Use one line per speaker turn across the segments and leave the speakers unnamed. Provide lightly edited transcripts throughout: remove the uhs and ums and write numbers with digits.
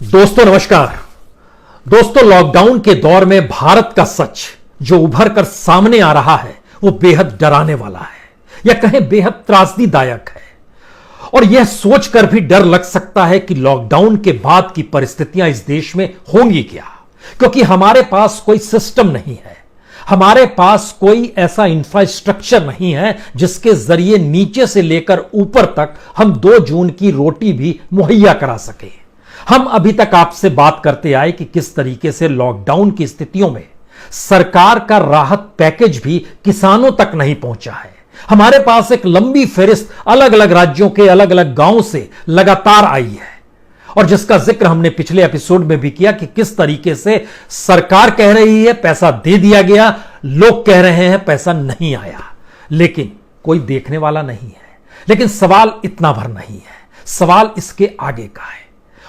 दोस्तों नमस्कार। दोस्तों, लॉकडाउन के दौर में भारत का सच जो उभर कर सामने आ रहा है वो बेहद डराने वाला है या कहें बेहद त्रासदीदायक है। और यह सोचकर भी डर लग सकता है कि लॉकडाउन के बाद की परिस्थितियां इस देश में होंगी क्या, क्योंकि हमारे पास कोई सिस्टम नहीं है, हमारे पास कोई ऐसा इंफ्रास्ट्रक्चर नहीं है जिसके जरिए नीचे से लेकर ऊपर तक हम 2 जून की रोटी भी मुहैया करा सके। हम अभी तक आपसे बात करते आए कि किस तरीके से लॉकडाउन की स्थितियों में सरकार का राहत पैकेज भी किसानों तक नहीं पहुंचा है। हमारे पास एक लंबी फहरिस्त अलग अलग राज्यों के अलग अलग गांवों से लगातार आई है और जिसका जिक्र हमने पिछले एपिसोड में भी किया कि किस तरीके से सरकार कह रही है पैसा दे दिया गया, लोग कह रहे हैं पैसा नहीं आया, लेकिन कोई देखने वाला नहीं है। लेकिन सवाल इतना भर नहीं है, सवाल इसके आगे का है।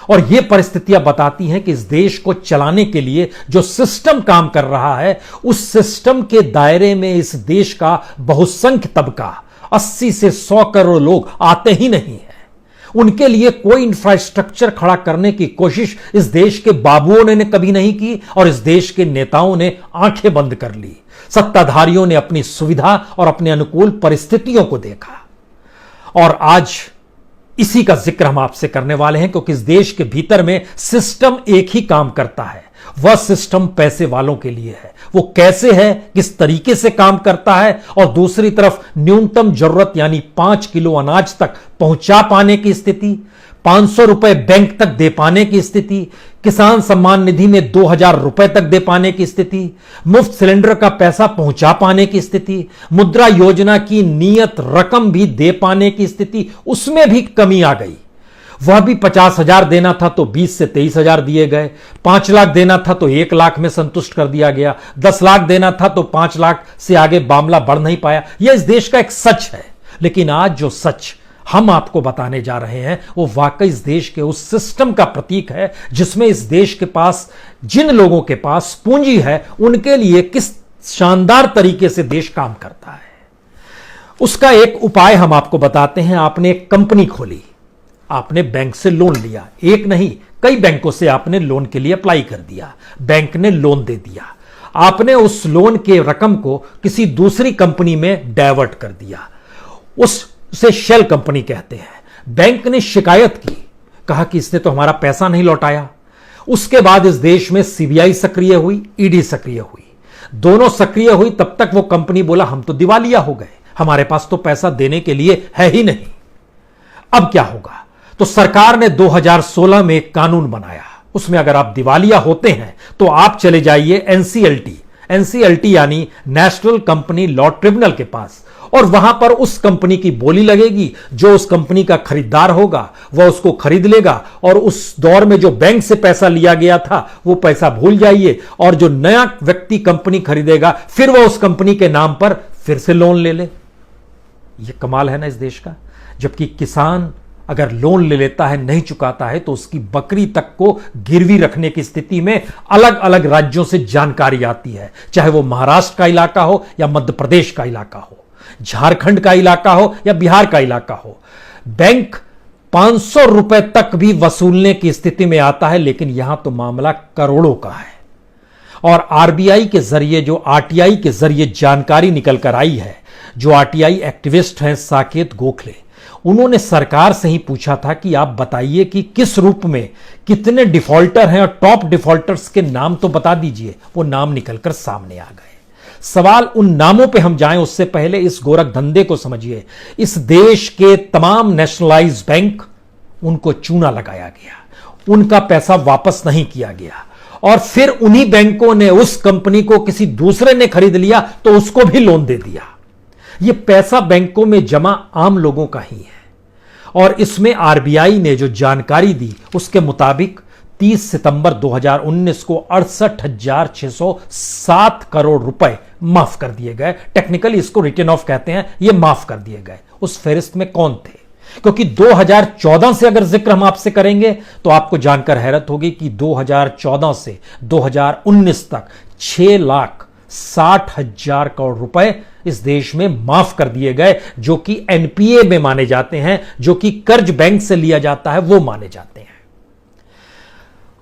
और यह परिस्थितियां बताती हैं कि इस देश को चलाने के लिए जो सिस्टम काम कर रहा है उस सिस्टम के दायरे में इस देश का बहुसंख्य तबका 80 से 100 करोड़ लोग आते ही नहीं है। उनके लिए कोई इंफ्रास्ट्रक्चर खड़ा करने की कोशिश इस देश के बाबुओं ने कभी नहीं की और इस देश के नेताओं ने आंखें बंद कर ली। सत्ताधारियों ने अपनी सुविधा और अपने अनुकूल परिस्थितियों को देखा और आज इसी का जिक्र हम आपसे करने वाले हैं, क्योंकि इस देश के भीतर में सिस्टम एक ही काम करता है। वह सिस्टम पैसे वालों के लिए है। वो कैसे है, किस तरीके से काम करता है और दूसरी तरफ न्यूनतम जरूरत यानी 5 किलो अनाज तक पहुंचा पाने की स्थिति, 500 रुपए बैंक तक दे पाने की स्थिति, किसान सम्मान निधि में 2000 रुपए तक दे पाने की स्थिति, मुफ्त सिलेंडर का पैसा पहुंचा पाने की स्थिति, मुद्रा योजना की नियत रकम भी दे पाने की स्थिति, उसमें भी कमी आ गई। वह भी 50,000 देना था तो 20 से 23,000 दिए गए, 5 लाख देना था तो 1 लाख में संतुष्ट कर दिया गया, 10 लाख देना था तो 5 लाख से आगे मामला बढ़ नहीं पाया। यह इस देश का एक सच है। लेकिन आज जो सच हम आपको बताने जा रहे हैं वो वाकई इस देश के उस सिस्टम का प्रतीक है जिसमें इस देश के पास, जिन लोगों के पास पूंजी है, उनके लिए किस शानदार तरीके से देश काम करता है। उसका एक उपाय हम आपको बताते हैं। आपने एक कंपनी खोली, आपने बैंक से लोन लिया, एक नहीं कई बैंकों से आपने लोन के लिए अप्लाई कर दिया, बैंक ने लोन दे दिया, आपने उस लोन के रकम को किसी दूसरी कंपनी में डाइवर्ट कर दिया, उसे शेल कंपनी कहते हैं। बैंक ने शिकायत की, कहा कि इसने तो हमारा पैसा नहीं लौटाया। उसके बाद इस देश में सीबीआई सक्रिय हुई, ईडी सक्रिय हुई, दोनों सक्रिय हुई। तब तक वो कंपनी बोला हम तो दिवालिया हो गए, हमारे पास तो पैसा देने के लिए है ही नहीं। अब क्या होगा? तो सरकार ने 2016 में एक कानून बनाया, उसमें अगर आप दिवालिया होते हैं तो आप चले जाइए एनसीएलटी यानी नेशनल कंपनी लॉ ट्रिब्यूनल के पास, और वहां पर उस कंपनी की बोली लगेगी। जो उस कंपनी का खरीदार होगा वह उसको खरीद लेगा और उस दौर में जो बैंक से पैसा लिया गया था वो पैसा भूल जाइए, और जो नया व्यक्ति कंपनी खरीदेगा फिर वह उस कंपनी के नाम पर फिर से लोन ले ले। यह कमाल है ना इस देश का। जबकि किसान अगर लोन ले लेता है, नहीं चुकाता है, तो उसकी बकरी तक को गिरवी रखने की स्थिति में अलग अलग राज्यों से जानकारी आती है, चाहे वो महाराष्ट्र का इलाका हो या मध्य प्रदेश का इलाका हो, झारखंड का इलाका हो या बिहार का इलाका हो। बैंक 500 रुपए तक भी वसूलने की स्थिति में आता है, लेकिन यहां तो मामला करोड़ों का है। और आरबीआई के जरिए, जो आरटीआई के जरिए जानकारी निकल कर आई है, जो आरटीआई एक्टिविस्ट हैं साकेत गोखले, उन्होंने सरकार से ही पूछा था कि आप बताइए कि किस रूप में कितने डिफॉल्टर हैं और टॉप डिफॉल्टर्स के नाम तो बता दीजिए। वो नाम निकलकर सामने आ गए। सवाल उन नामों पे हम जाएं उससे पहले इस गोरख धंधे को समझिए। इस देश के तमाम नेशनलाइज्ड बैंक, उनको चूना लगाया गया, उनका पैसा वापस नहीं किया गया, और फिर उन्हीं बैंकों ने उस कंपनी को किसी दूसरे ने खरीद लिया तो उसको भी लोन दे दिया। यह पैसा बैंकों में जमा आम लोगों का ही है। और इसमें आरबीआई ने जो जानकारी दी उसके मुताबिक 30 सितंबर 2019 को 68,607 करोड़ रुपए माफ कर दिए गए। टेक्निकली इसको रिटन ऑफ कहते हैं। ये माफ कर दिए गए। उस फहरिस्त में कौन थे? क्योंकि 2014 से अगर जिक्र हम आपसे करेंगे तो आपको जानकर हैरत होगी कि 2014 से 2019 तक 6,60,000 करोड़ रुपए इस देश में माफ कर दिए गए, जो कि एनपीए में माने जाते हैं, जो कि कर्ज बैंक से लिया जाता है वो माने जाते हैं।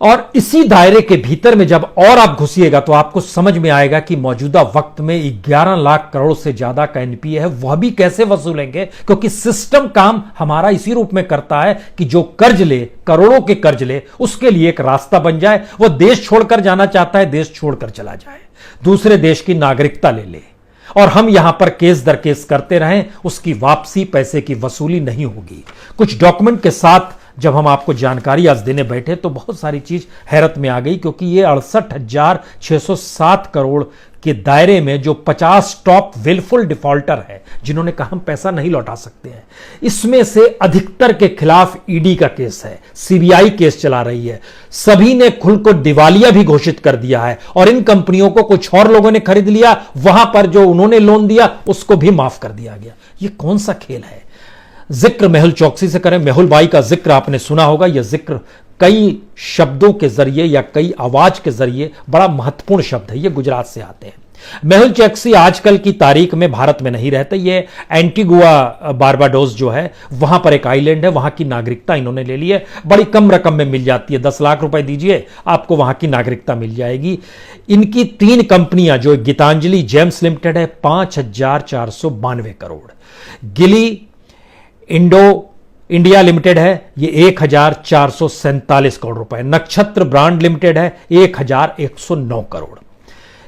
और इसी दायरे के भीतर में जब और आप घुसिएगा तो आपको समझ में आएगा कि मौजूदा वक्त में 11 लाख करोड़ से ज्यादा का एनपीए है, वह भी कैसे वसूलेंगे, क्योंकि सिस्टम काम हमारा इसी रूप में करता है कि जो कर्ज ले, करोड़ों के कर्ज ले, उसके लिए एक रास्ता बन जाए। वह देश छोड़कर जाना चाहता है, देश छोड़कर चला जाए, दूसरे देश की नागरिकता ले ले, और हम यहां पर केस दर केस करते रहें, उसकी वापसी, पैसे की वसूली नहीं होगी। कुछ डॉक्यूमेंट के साथ जब हम आपको जानकारी आज देने बैठे तो बहुत सारी चीज हैरत में आ गई, क्योंकि ये 68,607 करोड़ के दायरे में जो 50 टॉप विलफुल डिफॉल्टर है, जिन्होंने कहा हम पैसा नहीं लौटा सकते हैं, इसमें से अधिकतर के खिलाफ ईडी का केस है, सीबीआई केस चला रही है। सभी ने खुद को दिवालिया भी घोषित कर दिया है, और इन कंपनियों को कुछ और लोगों ने खरीद लिया, वहां पर जो उन्होंने लोन दिया उसको भी माफ कर दिया गया। ये कौन सा खेल है? जिक्र मेहुल चौकसी से करें, मेहुल भाई का जिक्र आपने सुना होगा। यह जिक्र कई शब्दों के जरिए या कई आवाज के जरिए बड़ा महत्वपूर्ण शब्द है, ये गुजरात से आते हैं। मेहुल चौकसी आजकल की तारीख में भारत में नहीं रहते, ये एंटीगुआ बारबाडोस जो है वहां पर एक आइलैंड है, वहां की नागरिकता इन्होंने ले ली है। बड़ी कम रकम में मिल जाती है, 10 लाख रुपए दीजिए आपको वहां की नागरिकता मिल जाएगी। इनकी 3 कंपनियां, जो गीतांजलि जेम्स लिमिटेड है 5,492 करोड़, गिली इंडिया लिमिटेड है ये 1,447 करोड़ रुपए, नक्षत्र ब्रांड लिमिटेड है 1,109 करोड़।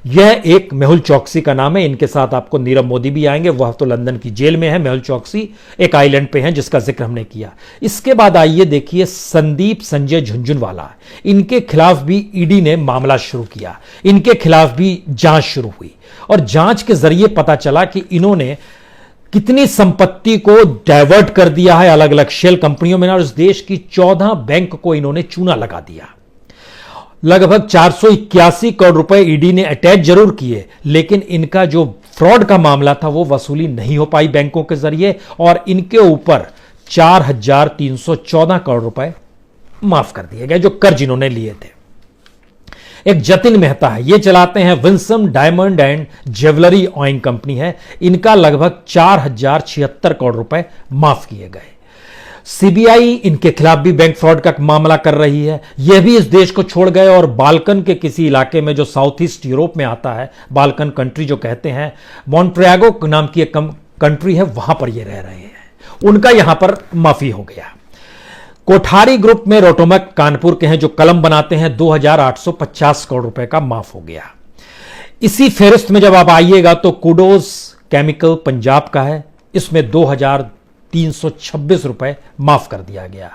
यह एक मेहुल चौकसी का नाम है। इनके साथ आपको नीरव मोदी भी आएंगे, वह तो लंदन की जेल में है, मेहुल चौकसी एक आइलैंड पे हैं जिसका जिक्र हमने किया। इसके बाद आइए देखिए संदीप संजय झुंझुनवाला, इनके खिलाफ भी ईडी ने मामला शुरू किया, इनके खिलाफ भी जांच शुरू हुई, और जांच के जरिए पता चला कि इन्होंने कितनी संपत्ति को डाइवर्ट कर दिया है अलग अलग शेल कंपनियों में, और इस देश की 14 बैंक को इन्होंने चूना लगा दिया। लगभग 481 करोड़ रुपए ईडी ने अटैच जरूर किए, लेकिन इनका जो फ्रॉड का मामला था वो वसूली नहीं हो पाई बैंकों के जरिए, और इनके ऊपर 4,314 करोड़ रुपए माफ कर दिए गए जो कर्ज इन्होंने लिए थे। एक जतिन मेहता है, ये चलाते हैं Winsome diamond and jewellery oil company है, इनका लगभग 4,076 करोड़ रुपए माफ किए गए। सीबीआई इनके खिलाफ भी बैंक फ्रॉड का मामला कर रही है, यह भी इस देश को छोड़ गए और बाल्कन के किसी इलाके में जो साउथ ईस्ट यूरोप में आता है, बाल्कन कंट्री जो कहते हैं, मॉन्ट्रियागो नाम की एक कंट्री है, वहां पर ये रह रहे हैं, उनका यहां पर माफी हो गया। कोठारी ग्रुप में रोटोमैक कानपुर के हैं जो कलम बनाते हैं, 2,850 करोड़ रुपए का माफ हो गया। इसी फेरिस्त में जब आप आइएगा तो कुडोज केमिकल पंजाब का है, इसमें 2,326 रुपए माफ कर दिया गया।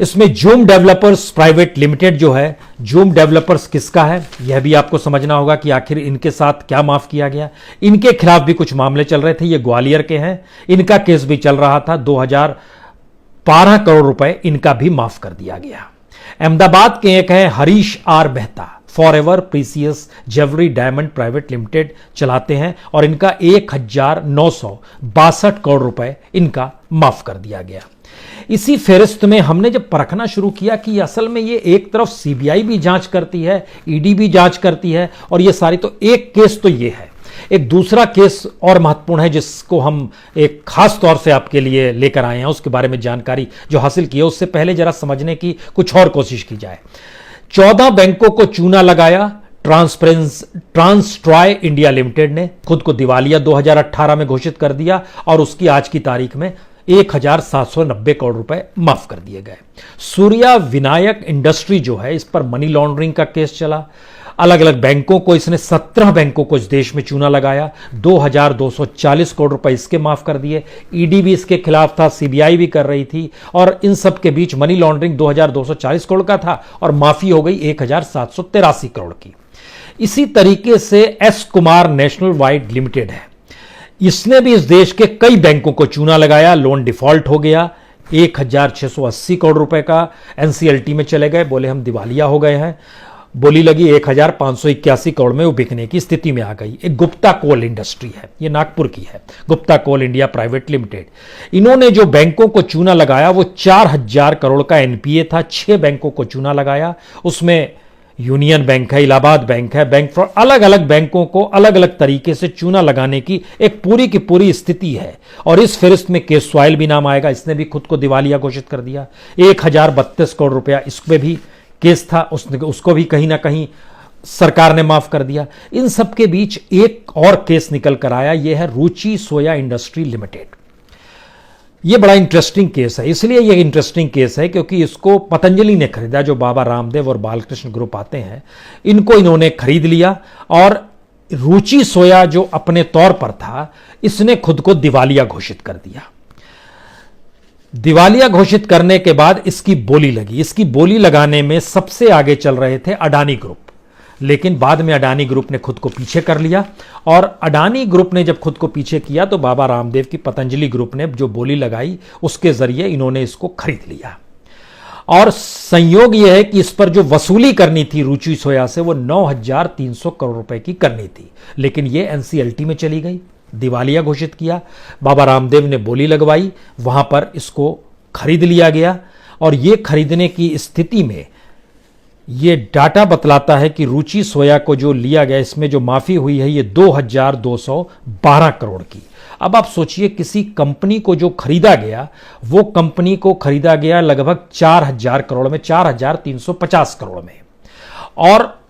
इसमें जूम डेवलपर्स प्राइवेट लिमिटेड जो है, जूम डेवलपर्स किसका है यह भी आपको समझना होगा कि आखिर इनके साथ क्या माफ किया गया। इनके खिलाफ भी कुछ मामले चल रहे थे, ये ग्वालियर के हैं, इनका केस भी चल रहा था, 2,012 करोड़ रुपए इनका भी माफ कर दिया गया। अहमदाबाद के एक है Harish R Mehta, forever precious jewellery diamond private limited चलाते हैं, और इनका 1,962 करोड़ रुपए इनका माफ कर दिया गया। इसी फेरिस्त में हमने जब परखना शुरू किया कि असल में ये एक तरफ सीबीआई भी जांच करती है, ईडी भी जांच करती है, और ये सारी, तो एक केस तो ये है। एक दूसरा केस और महत्वपूर्ण है जिसको हम एक खास तौर से आपके लिए लेकर आए हैं, उसके बारे में जानकारी जो हासिल की है, उससे पहले जरा समझने की कुछ और कोशिश की जाए। 14 बैंकों को चूना लगाया ट्रांसट्रॉय इंडिया लिमिटेड ने, खुद को दिवालिया 2018 में घोषित कर दिया, और उसकी आज की तारीख में 1,790 करोड़ रुपए माफ कर दिए गए। सूर्या विनायक इंडस्ट्री जो है, इस पर मनी लॉन्ड्रिंग का केस चला, अलग अलग बैंकों को, इसने 17 बैंकों को इस देश में चूना लगाया, 2,240 करोड़ रुपए इसके माफ कर दिए। ईडी भी इसके खिलाफ था, सीबीआई भी कर रही थी, और इन सब के बीच मनी लॉन्ड्रिंग 2,240 करोड़ का था और माफी हो गई 1,783 करोड़ की। इसी तरीके से S Kumar national wide limited है, इसने भी इस देश के कई बैंकों को चूना लगाया, लोन डिफॉल्ट हो गया, 1,680 करोड़ रुपए का एनसीएलटी में चले गए, बोले हम दिवालिया हो गए हैं, बोली लगी 1,581 करोड़ में वो बिकने की स्थिति में आ गई। एक गुप्ता कोल इंडस्ट्री है, ये नागपुर की है, गुप्ता कोल इंडिया प्राइवेट लिमिटेड, इन्होंने जो बैंकों को चूना लगाया वो 4,000 करोड़ का एनपीए था, 6 बैंकों को चूना लगाया, उसमें यूनियन बैंक है, इलाहाबाद बैंक है, बैंक फ्रॉड, अलग अलग बैंकों को अलग अलग तरीके से चूना लगाने की एक पूरी की पूरी स्थिति है। और इस फहरिस्त में केस स्वाइल भी नाम आएगा, इसने भी खुद को दिवालिया घोषित कर दिया, 1,032 करोड़ रुपया इसमें भी केस था, उसको भी कहीं ना कहीं सरकार ने माफ कर दिया। इन सब के बीच एक और केस निकल कर आया, यह है रुचि सोया इंडस्ट्री लिमिटेड। यह बड़ा इंटरेस्टिंग केस है। इसलिए यह इंटरेस्टिंग केस है क्योंकि इसको पतंजलि ने खरीदा, जो बाबा रामदेव और बालकृष्ण ग्रुप आते हैं, इनको इन्होंने खरीद लिया। और रुचि सोया जो अपने तौर पर था, इसने खुद को दिवालिया घोषित कर दिया। दिवालिया घोषित करने के बाद इसकी बोली लगी। इसकी बोली लगाने में सबसे आगे चल रहे थे अडानी ग्रुप, लेकिन बाद में अडानी ग्रुप ने खुद को पीछे कर लिया। और अडानी ग्रुप ने जब खुद को पीछे किया तो बाबा रामदेव की पतंजलि ग्रुप ने जो बोली लगाई, उसके जरिए इन्होंने इसको खरीद लिया। और संयोग यह है कि इस पर जो वसूली करनी थी रुचि सोया से, वो 9,300 करोड़ रुपए की करनी थी, लेकिन ये एनसीएलटी में चली गई। दिवालिया घोषित किया, बाबा रामदेव ने बोली लगवाई, वहां पर इसको खरीद लिया गया। और यह खरीदने की स्थिति में ये डाटा बतलाता है कि रुचि सोया को जो लिया गया, इसमें जो माफी हुई है ये 2,212 करोड़ की। अब आप सोचिए, किसी कंपनी को जो खरीदा गया, वो कंपनी को खरीदा गया लगभग 4,000 करोड़ में, 4,350 करोड़ में। और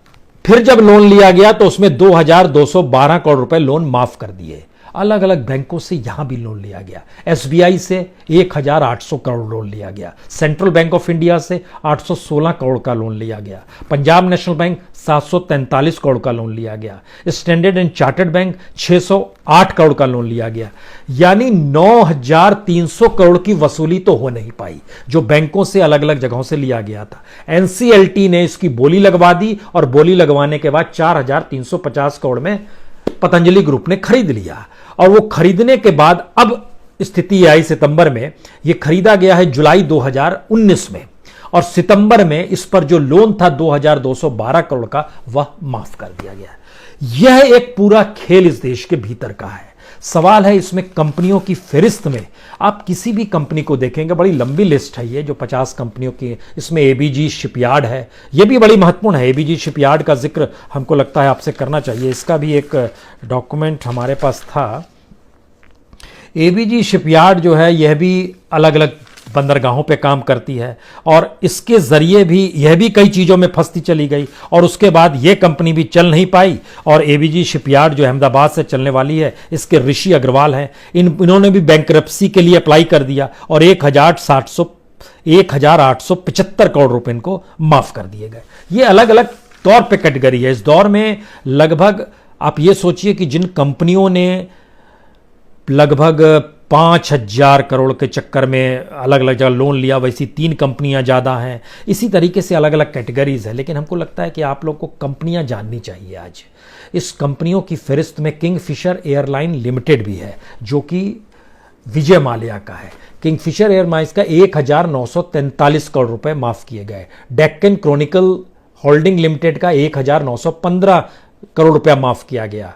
फिर जब लोन लिया गया तो उसमें 2,212 करोड़ रुपए लोन माफ कर दिए। अलग अलग बैंकों से यहां भी लोन लिया गया। एसबीआई से 1,800 करोड़ लोन लिया गया, सेंट्रल बैंक ऑफ इंडिया से 816 करोड़ का लोन लिया गया, पंजाब नेशनल बैंक 743 करोड़ का लोन लिया गया, standard and chartered bank 608 crore का लोन लिया गया। यानी 9,300 करोड़ की वसूली तो हो नहीं पाई, जो बैंकों से अलग अलग जगहों से लिया गया था। एनसीएलटी ने इसकी बोली लगवा दी और बोली लगवाने के बाद 4,350 करोड़ में पतंजलि ग्रुप ने खरीद लिया। और वो खरीदने के बाद अब स्थिति आई सितंबर में, ये खरीदा गया है जुलाई 2019 में, और सितंबर में इस पर जो लोन था 2,212 करोड़ का, वह माफ कर दिया गया। यह एक पूरा खेल इस देश के भीतर का है। सवाल है इसमें कंपनियों की फहरिस्त में, आप किसी भी कंपनी को देखेंगे, बड़ी लंबी लिस्ट है ये जो 50 कंपनियों की, इसमें एबीजी शिपयार्ड है, ये भी बड़ी महत्वपूर्ण है। एबीजी शिपयार्ड का जिक्र हमको लगता है आपसे करना चाहिए, इसका भी एक डॉक्यूमेंट हमारे पास था। एबीजी शिपयार्ड जो है, यह भी अलग अलग बंदरगाहों पे काम करती है, और इसके जरिए भी यह भी कई चीज़ों में फंसती चली गई, और उसके बाद यह कंपनी भी चल नहीं पाई। और एबीजी शिपयार्ड जो अहमदाबाद से चलने वाली है, इसके ऋषि अग्रवाल हैं, इन्होंने भी बैंकरप्सी के लिए अप्लाई कर दिया और 1,875 करोड़ रुपए इनको माफ कर दिए गए। ये अलग अलग तौर पे कैटेगरी है। इस दौर में लगभग आप ये सोचिए कि जिन कंपनियों ने लगभग 5,000 करोड़ के चक्कर में अलग अलग जगह लोन लिया, वैसी 3 कंपनियां ज़्यादा हैं। इसी तरीके से अलग अलग कैटेगरीज है, लेकिन हमको लगता है कि आप लोग को कंपनियां जाननी चाहिए। आज इस कंपनियों की फहरिस्त में किंगफिशर एयरलाइन लिमिटेड भी है, जो कि विजय माल्या का है। किंगफिशर एयरलाइंस का 1,943 करोड़ रुपए माफ किए गए। डेक्कन क्रॉनिकल होल्डिंग लिमिटेड का 1,915 करोड़ रुपया माफ किया गया।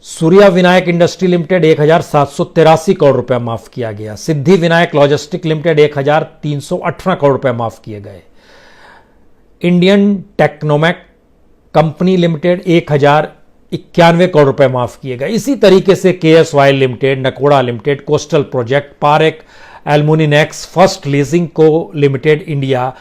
सूर्या विनायक इंडस्ट्री लिमिटेड 1,783 करोड़ रुपया माफ किया गया। सिद्धि विनायक लॉजिस्टिक लिमिटेड 1,318 करोड़ रुपया माफ किए गए। Indian Technomac company limited 1,091 crore रुपए माफ किए गए। इसी तरीके से KSY limited, Nakoda limited, coastal project, Parekh Aluminex, first leasing co limited India,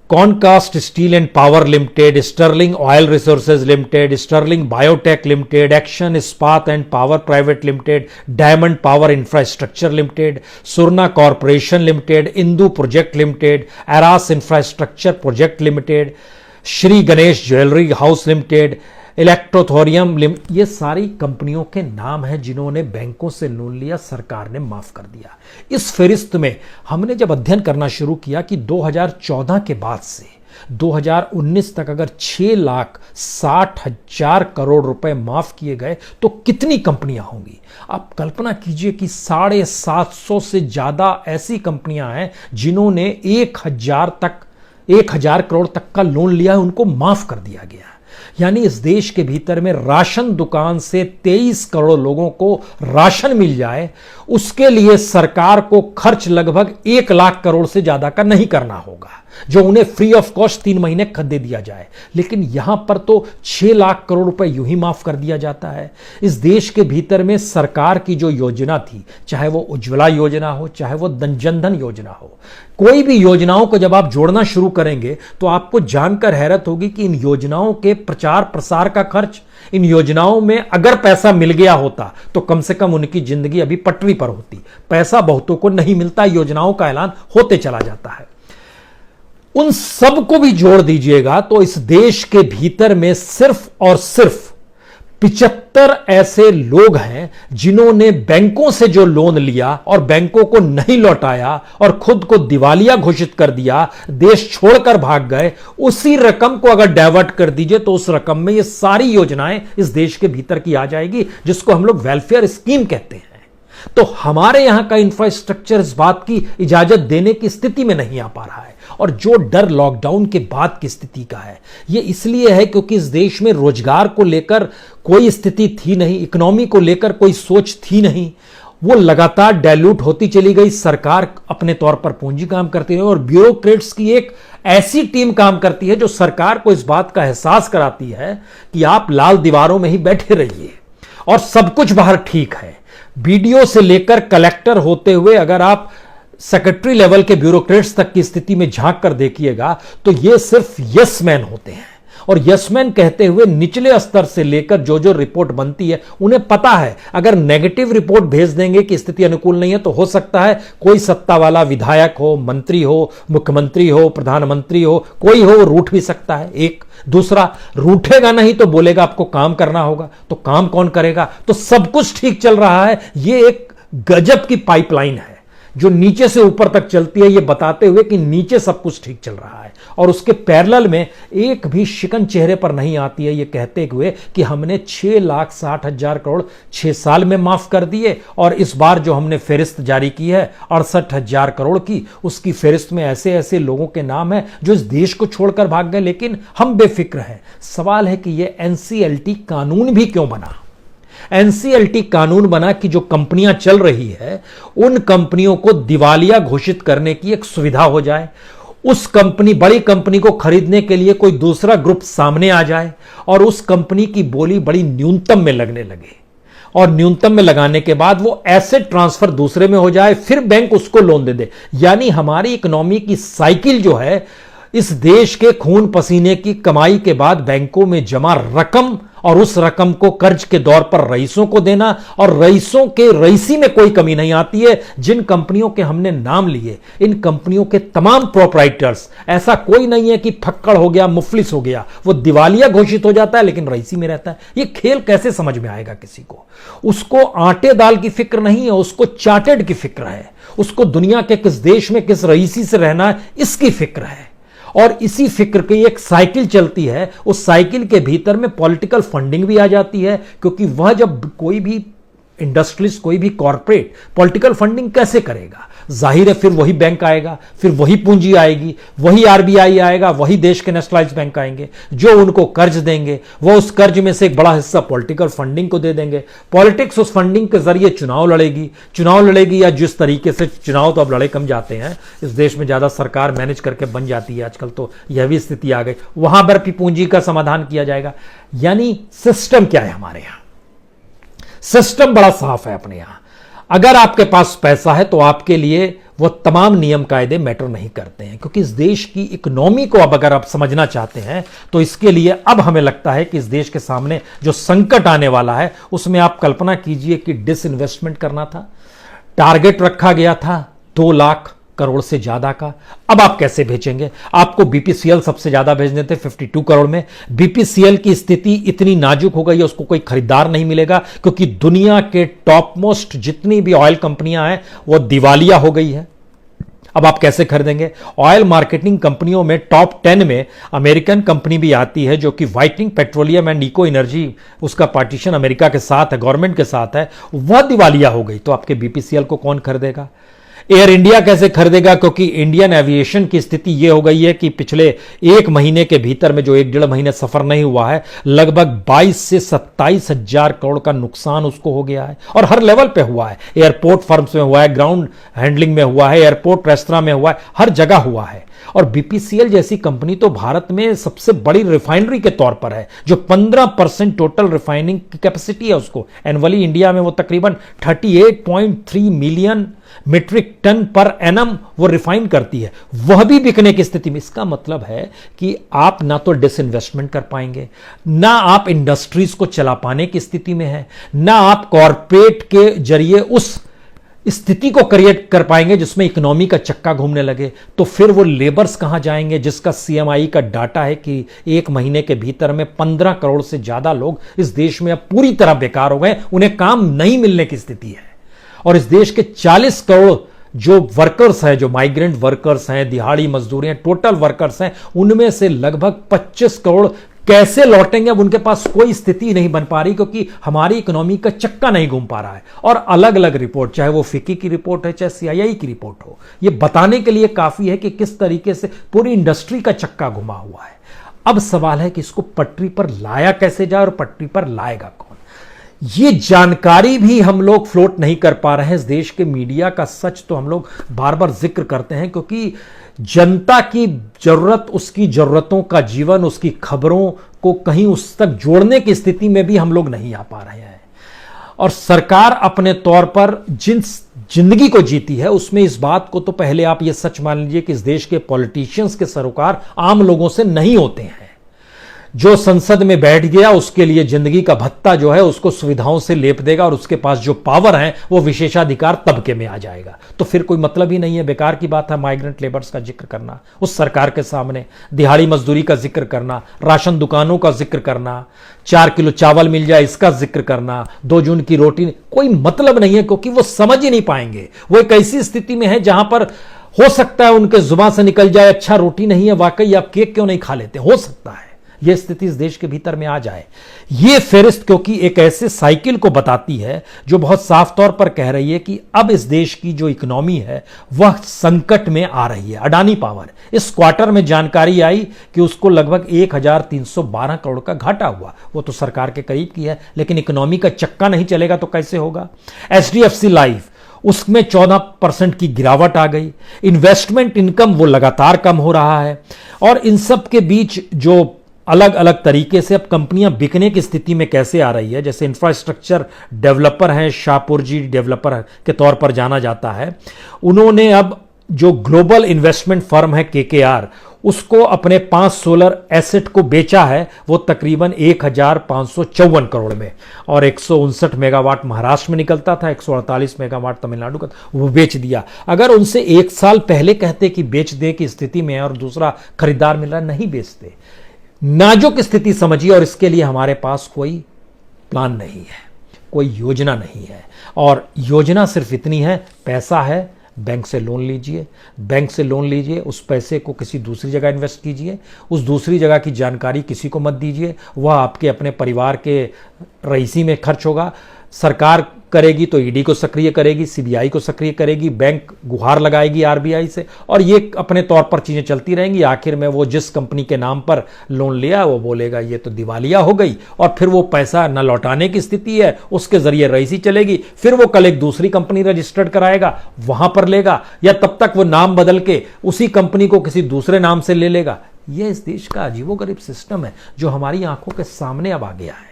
Concast steel and power limited, Sterling oil resources limited, Sterling biotech limited, action Ispat and power private limited, diamond power infrastructure limited, Surana corporation limited, Indu project limited, एरास infrastructure project limited, Shri Ganesh jewellery house limited, Electrotherm limited, ये सारी कंपनियों के नाम हैं जिन्होंने बैंकों से लोन लिया, सरकार ने माफ कर दिया। इस फहरिस्त में हमने जब अध्ययन करना शुरू किया कि 2014 के बाद से 2019 तक अगर 6,60,000 करोड़ रुपए माफ किए गए तो कितनी कंपनियां होंगी। आप कल्पना कीजिए कि 750 से ज्यादा ऐसी कंपनियां हैं जिन्होंने 1,000 करोड़ तक का लोन लिया है, उनको माफ कर दिया गया। यानी इस देश के भीतर में राशन दुकान से 23 करोड़ लोगों को राशन मिल जाए, उसके लिए सरकार को खर्च लगभग 1 लाख करोड़ से ज्यादा का नहीं करना होगा, जो उन्हें फ्री ऑफ कॉस्ट 3 महीने दे दिया जाए। लेकिन यहां पर तो 6 लाख करोड़ रुपए यूं ही माफ कर दिया जाता है। इस देश के भीतर में सरकार की जो योजना थी, चाहे वो उज्ज्वला योजना हो, चाहे वो जनधन योजना हो, कोई भी योजनाओं को जब आप जोड़ना शुरू करेंगे तो आपको जानकर हैरत होगी कि इन योजनाओं के प्रचार प्रसार का खर्च, इन योजनाओं में अगर पैसा मिल गया होता तो कम से कम उनकी जिंदगी अभी पटरी पर होती। पैसा बहुतों को नहीं मिलता, योजनाओं का ऐलान होते चला जाता है। उन सब को भी जोड़ दीजिएगा तो इस देश के भीतर में सिर्फ और सिर्फ 75 ऐसे लोग हैं जिन्होंने बैंकों से जो लोन लिया और बैंकों को नहीं लौटाया और खुद को दिवालिया घोषित कर दिया, देश छोड़कर भाग गए। उसी रकम को अगर डाइवर्ट कर दीजिए तो उस रकम में ये सारी योजनाएं इस देश के भीतर की आ जाएगी, जिसको हम लोग वेलफेयर स्कीम कहते हैं। तो हमारे यहां का इंफ्रास्ट्रक्चर इस बात की इजाजत देने की स्थिति में नहीं आ पा रहा है। और जो डर लॉकडाउन के बाद की स्थिति का है, यह इसलिए है क्योंकि इस देश में रोजगार को लेकर कोई स्थिति थी नहीं, इकोनॉमी को लेकर कोई सोच थी नहीं। वो लगातार डाइल्यूट होती चली गई। सरकार अपने तौर पर पूंजी काम करती रही और ब्यूरोक्रेट्स की एक ऐसी टीम काम करती है जो सरकार को इस बात का एहसास कराती है कि आप लाल दीवारों में ही बैठे रहिए और सब कुछ बाहर ठीक है। बीडीओ से लेकर कलेक्टर होते हुए अगर आप सेक्रेटरी लेवल के ब्यूरोक्रेट्स तक की स्थिति में झांक कर देखिएगा तो ये सिर्फ यस मैन होते हैं। और यस मैन कहते हुए निचले स्तर से लेकर जो जो रिपोर्ट बनती है उन्हें पता है अगर नेगेटिव रिपोर्ट भेज देंगे कि स्थिति अनुकूल नहीं है तो हो सकता है कोई सत्ता वाला विधायक हो, मंत्री हो, मुख्यमंत्री हो, प्रधानमंत्री हो, कोई हो, वो रूठ भी सकता है। एक दूसरा, रूठेगा नहीं तो बोलेगा आपको काम करना होगा, तो काम कौन करेगा? तो सब कुछ ठीक चल रहा है। यह एक गजब की पाइपलाइन है जो नीचे से ऊपर तक चलती है, ये बताते हुए कि नीचे सब कुछ ठीक चल रहा है और उसके पैरेलल में एक भी शिकन चेहरे पर नहीं आती है, ये कहते हुए कि हमने 6,60,000 करोड़ 6 साल में माफ कर दिए और इस बार जो हमने फेरिस्त जारी की है 68,000 करोड़ की, उसकी फेरिस्त में ऐसे ऐसे लोगों के नाम है जो इस देश को छोड़कर भाग गए, लेकिन हम बेफिक्र हैं। सवाल है कि यह एनसीएलटी कानून भी क्यों बना? एनसीएलटी कानून बना कि जो कंपनियां चल रही है उन कंपनियों को दिवालिया घोषित करने की एक सुविधा हो जाए। उस कंपनी, बड़ी कंपनी को खरीदने के लिए कोई दूसरा ग्रुप सामने आ जाए और उस कंपनी की बोली बड़ी न्यूनतम में लगने लगे और न्यूनतम में लगाने के बाद वो एसेट ट्रांसफर दूसरे में हो जाए, फिर बैंक उसको लोन दे दे। यानी हमारी इकोनॉमी की साइकिल जो है, इस देश के खून पसीने की कमाई के बाद बैंकों में जमा रकम और उस रकम को कर्ज के दौर पर रईसों को देना, और रईसों के रईसी में कोई कमी नहीं आती है। जिन कंपनियों के हमने नाम लिए, इन कंपनियों के तमाम प्रोप्राइटर्स, ऐसा कोई नहीं है कि फक्कड़ हो गया, मुफलिस हो गया, वो दिवालिया घोषित हो जाता है लेकिन रईसी में रहता है। ये खेल कैसे समझ में आएगा किसी को? उसको आटे दाल की फिक्र नहीं है, उसको चार्टेड की फिक्र है, उसको दुनिया के किस देश में किस रईसी से रहना है इसकी फिक्र है। और इसी फिक्र की एक साइकिल चलती है। उस साइकिल के भीतर में पॉलिटिकल फंडिंग भी आ जाती है, क्योंकि वह जब कोई भी इंडस्ट्रीज, कोई भी कॉर्पोरेट पॉलिटिकल फंडिंग कैसे करेगा? जाहिर है फिर वही बैंक आएगा, फिर वही पूंजी आएगी, वही आरबीआई आएगा, वही देश के नेशनलाइज्ड बैंक आएंगे जो उनको कर्ज देंगे। वो उस कर्ज में से एक बड़ा हिस्सा पॉलिटिकल फंडिंग को दे देंगे। पॉलिटिक्स उस फंडिंग के जरिए चुनाव लड़ेगी या जिस तरीके से चुनाव तो अब लड़े कम जाते हैं, इस देश में ज्यादा सरकार मैनेज करके बन जाती है आजकल, तो यह भी स्थिति आ गई, वहां पर भी पूंजी का समाधान किया जाएगा। यानी सिस्टम क्या है हमारे यहां? सिस्टम बड़ा साफ है अपने यहां। अगर आपके पास पैसा है तो आपके लिए वो तमाम नियम कायदे मैटर नहीं करते हैं, क्योंकि इस देश की इकोनॉमी को अब अगर आप समझना चाहते हैं तो इसके लिए अब हमें लगता है कि इस देश के सामने जो संकट आने वाला है उसमें आप कल्पना कीजिए कि डिसइन्वेस्टमेंट करना था, टारगेट रखा गया था 2 लाख करोड़ से ज्यादा का। अब आप कैसे भेजेंगे? आपको बीपीसीएल सबसे ज्यादा भेजने थे 52 करोड़ में। बीपीसीएल की स्थिति इतनी नाजुक हो गई है, उसको कोई खरीदार नहीं मिलेगा, क्योंकि दुनिया के टॉप मोस्ट जितनी भी ऑयल कंपनियां हैं वो दिवालिया हो गई है। अब आप कैसे खरीदेंगे? ऑयल मार्केटिंग कंपनियों में टॉप 10 में अमेरिकन कंपनी भी आती है जो कि whitening petroleum and eco energy, उसका पार्टीशन अमेरिका के साथ है, गवर्नमेंट के साथ है, वह दिवालिया हो गई। तो आपके बीपीसीएल को कौन खरीदेगा? एयर इंडिया कैसे खरीदेगा? क्योंकि इंडियन एविएशन की स्थिति यह हो गई है कि पिछले एक महीने के भीतर में, जो 1-1.5 महीने सफर नहीं हुआ है, लगभग 22 से 27 हजार करोड़ का नुकसान उसको हो गया है। और हर लेवल पे हुआ है, एयरपोर्ट फर्म्स में हुआ है, ग्राउंड हैंडलिंग में हुआ है, एयरपोर्ट रेस्तरां में हुआ है, हर जगह हुआ है। और बीपीसीएल जैसी कंपनी तो भारत में सबसे बड़ी रिफाइनरी के तौर पर है, जो 15% टोटल रिफाइनिंग की कैपेसिटी है उसको एनुअली। इंडिया में वो तकरीबन 38.3 million metric ton per annum वो रिफाइन करती है, वह भी बिकने की स्थिति में। इसका मतलब है कि आप ना तो डिसइन्वेस्टमेंट कर पाएंगे, ना आप इंडस्ट्रीज को चला पाने की स्थिति में है, ना आप कॉरपोरेट के जरिए उस स्थिति को क्रिएट कर पाएंगे जिसमें इकोनॉमी का चक्का घूमने लगे। तो फिर वो लेबर्स कहां जाएंगे, जिसका सीएमआई का डाटा है कि एक महीने के भीतर में 15 करोड़ से ज्यादा लोग इस देश में अब पूरी तरह बेकार हो गए, उन्हें काम नहीं मिलने की स्थिति है। और इस देश के 40 करोड़ जो वर्कर्स हैं, जो माइग्रेंट वर्कर्स हैं, दिहाड़ी मजदूर हैं, टोटल वर्कर्स हैं, उनमें से लगभग 25 करोड़ कैसे लौटेंगे, अब उनके पास कोई स्थिति नहीं बन पा रही, क्योंकि हमारी इकोनॉमी का चक्का नहीं घूम पा रहा है। और अलग अलग रिपोर्ट, चाहे वो फिक्की की रिपोर्ट है, चाहे सीआईआई की रिपोर्ट हो, ये बताने के लिए काफी है कि किस तरीके से पूरी इंडस्ट्री का चक्का घुमा हुआ है। अब सवाल है कि इसको पटरी पर लाया कैसे जाए और पटरी पर लाएगा कौन? ये जानकारी भी हम लोग फ्लोट नहीं कर पा रहे हैं। इस देश के मीडिया का सच तो हम लोग बार बार जिक्र करते हैं, क्योंकि जनता की जरूरत, उसकी जरूरतों का जीवन, उसकी खबरों को कहीं उस तक जोड़ने की स्थिति में भी हम लोग नहीं आ पा रहे हैं। और सरकार अपने तौर पर जिन जिंदगी को जीती है, उसमें इस बात को तो पहले आप ये सच मान लीजिए कि इस देश के पॉलिटिशियंस के सरोकार आम लोगों से नहीं होते हैं। जो संसद में बैठ गया उसके लिए जिंदगी का भत्ता जो है उसको सुविधाओं से लेप देगा, और उसके पास जो पावर है वो विशेषाधिकार तबके में आ जाएगा। तो फिर कोई मतलब ही नहीं है, बेकार की बात है माइग्रेंट लेबर्स का जिक्र करना उस सरकार के सामने, दिहाड़ी मजदूरी का जिक्र करना, राशन दुकानों का जिक्र करना, 4 किलो चावल मिल जाए इसका जिक्र करना, 2 जून की रोटी, कोई मतलब नहीं है, क्योंकि वो समझ ही नहीं पाएंगे। वो एक ऐसी स्थिति में है जहां पर हो सकता है उनके जुबान से निकल जाए, अच्छा रोटी नहीं है, वाकई आप केक क्यों नहीं खा लेते, हो सकता है यह स्थिति इस देश के भीतर में आ जाए। यह फेरिस्त क्योंकि एक ऐसे साइकिल को बताती है जो बहुत साफ तौर पर कह रही है कि अब इस देश की जो इकोनॉमी है वह संकट में आ रही है। अडानी पावर, इस क्वार्टर में जानकारी आई कि उसको लगभग 1312 करोड़ का घाटा हुआ। वो तो सरकार के करीब की है, लेकिन इकोनॉमी का चक्का नहीं चलेगा तो कैसे होगा। एचडीएफसी लाइफ, उसमें 14% की गिरावट आ गई। इन्वेस्टमेंट इनकम वो लगातार कम हो रहा है। और इन सब के बीच जो अलग अलग तरीके से अब कंपनियां बिकने की स्थिति में कैसे आ रही है, जैसे इंफ्रास्ट्रक्चर डेवलपर हैं, शाहपुर जी डेवलपर के तौर पर जाना जाता है, उन्होंने अब जो ग्लोबल इन्वेस्टमेंट फर्म है केकेआर, उसको अपने 5 सोलर एसेट को बेचा है, वो तकरीबन 1554 करोड़ में। और 159 मेगावाट महाराष्ट्र में निकलता था, 148 मेगावाट तमिलनाडु का, वो बेच दिया। अगर उनसे 1 साल पहले कहते कि बेच दे की स्थिति में है और दूसरा खरीदार मिल रहा, नहीं बेचते। नाजुक स्थिति समझिए, और इसके लिए हमारे पास कोई प्लान नहीं है, कोई योजना नहीं है। और योजना सिर्फ इतनी है, पैसा है, बैंक से लोन लीजिए, बैंक से लोन लीजिए, उस पैसे को किसी दूसरी जगह इन्वेस्ट कीजिए, उस दूसरी जगह की जानकारी किसी को मत दीजिए, वह आपके अपने परिवार के रईसी में खर्च होगा। सरकार करेगी तो ईडी को सक्रिय करेगी, सीबीआई को सक्रिय करेगी, बैंक गुहार लगाएगी आरबीआई से, और ये अपने तौर पर चीजें चलती रहेंगी। आखिर में वो जिस कंपनी के नाम पर लोन लिया वो बोलेगा ये तो दिवालिया हो गई, और फिर वो पैसा न लौटाने की स्थिति है, उसके जरिए रईसी चलेगी। फिर वो कल एक दूसरी कंपनी रजिस्टर्ड कराएगा, वहां पर लेगा, या तब तक वो नाम बदल के उसी कंपनी को किसी दूसरे नाम से ले लेगा। यह इस देश का अजीबोगरीब सिस्टम है जो हमारी आंखों के सामने अब आ गया है।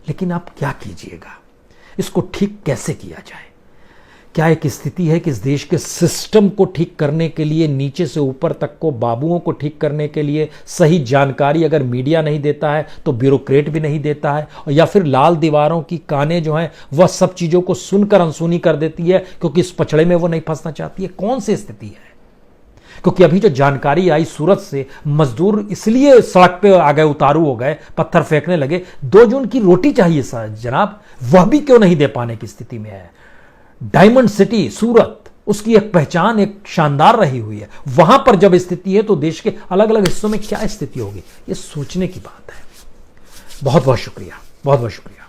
लेकिन आप क्या कीजिएगा, इसको ठीक कैसे किया जाए? क्या एक स्थिति है कि इस देश के सिस्टम को ठीक करने के लिए, नीचे से ऊपर तक को बाबुओं को ठीक करने के लिए सही जानकारी अगर मीडिया नहीं देता है तो ब्यूरोक्रेट भी नहीं देता है, या फिर लाल दीवारों की कानें जो हैं वह सब चीजों को सुनकर अनसुनी कर देती है क्योंकि इस पछड़े में वो नहीं फंसना चाहती है? कौन सी स्थिति है? क्योंकि अभी जो जानकारी आई सूरत से, मजदूर इसलिए सड़क पे आ गए, उतारू हो गए, पत्थर फेंकने लगे, 2 जून की रोटी चाहिए जनाब, वह भी क्यों नहीं दे पाने की स्थिति में है। डायमंड सिटी सूरत, उसकी एक पहचान एक शानदार रही हुई है, वहां पर जब स्थिति है तो देश के अलग अलग हिस्सों में क्या स्थिति होगी, ये सोचने की बात है। बहुत बहुत शुक्रिया, बहुत बहुत शुक्रिया।